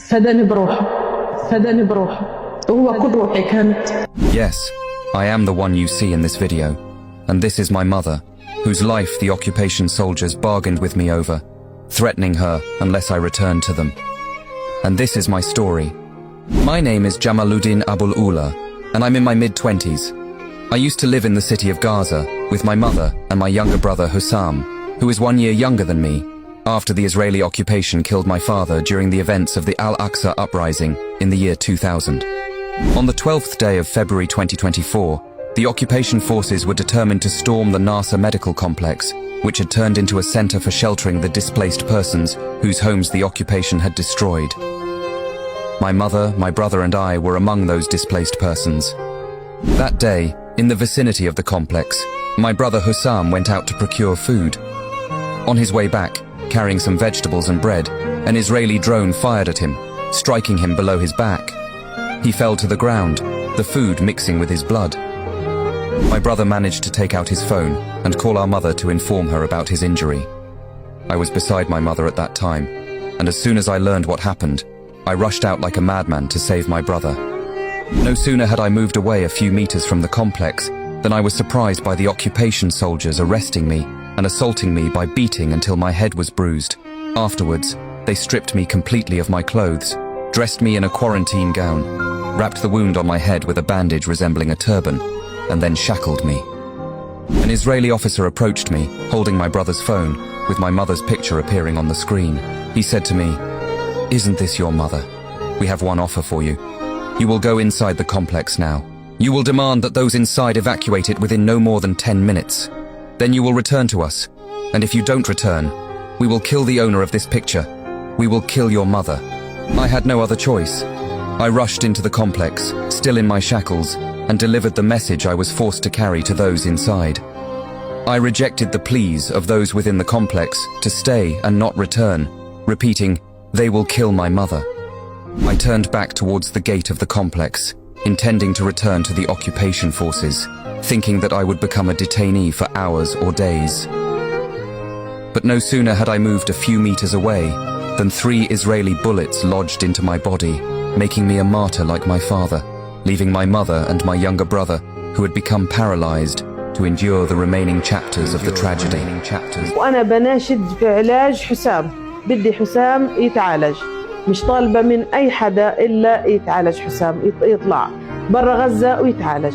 فداني بروحه، فداني بروحه، وهو كل روحي كانت. Yes, I am the one you see in this video, and this is my mother, whose life the occupation soldiers bargained with me over, threatening her unless I returned to them. And this is my story. My name is Jamaluddin Abul Ula, and I'm in my mid-20s. I used to live in the city of Gaza with my mother and my younger brother Hussam, who is 1 year younger than me, after the Israeli occupation killed my father during the events of the Al-Aqsa uprising in the year 2000. On the 12th day of February 2024, the occupation forces were determined to storm the Nasser medical complex, which had turned into a center for sheltering the displaced persons whose homes the occupation had destroyed. My mother, my brother and I were among those displaced persons. That day, in the vicinity of the complex, my brother Hussam went out to procure food. On his way back, carrying some vegetables and bread, an Israeli drone fired at him, striking him below his back. He fell to the ground, the food mixing with his blood. My brother managed to take out his phone and call our mother to inform her about his injury. I was beside my mother at that time, and as soon as I learned what happened, I rushed out like a madman to save my brother. No sooner had I moved away a few meters from the complex than I was surprised by the occupation soldiers arresting me and assaulting me by beating until my head was bruised. Afterwards, they stripped me completely of my clothes, dressed me in a quarantine gown, wrapped the wound on my head with a bandage resembling a turban, and then shackled me. An Israeli officer approached me, holding my brother's phone, with my mother's picture appearing on the screen. He said to me, "Isn't this your mother? We have one offer for you. You will go inside the complex now. You will demand that those inside evacuate it within no more than 10 minutes. Then you will return to us, and if you don't return, we will kill the owner of this picture. We will kill your mother." I had no other choice. I rushed into the complex, still in my shackles, and delivered the message I was forced to carry to those inside. I rejected the pleas of those within the complex to stay and not return, repeating, "They will kill my mother." I turned back towards the gate of the complex, intending to return to the occupation forces, thinking that I would become a detainee for hours or days. But no sooner had I moved a few meters away than 3 Israeli bullets lodged into my body, making me a martyr like my father, leaving my mother and my younger brother, who had become paralyzed, to endure the remaining chapters of the tragedy. وأنا بناشد في علاج حسام، بدي حسام يتعالج، مش طالبة من أي حدا إلا يتعالج حسام، يطلع برا غزة ويتعالج.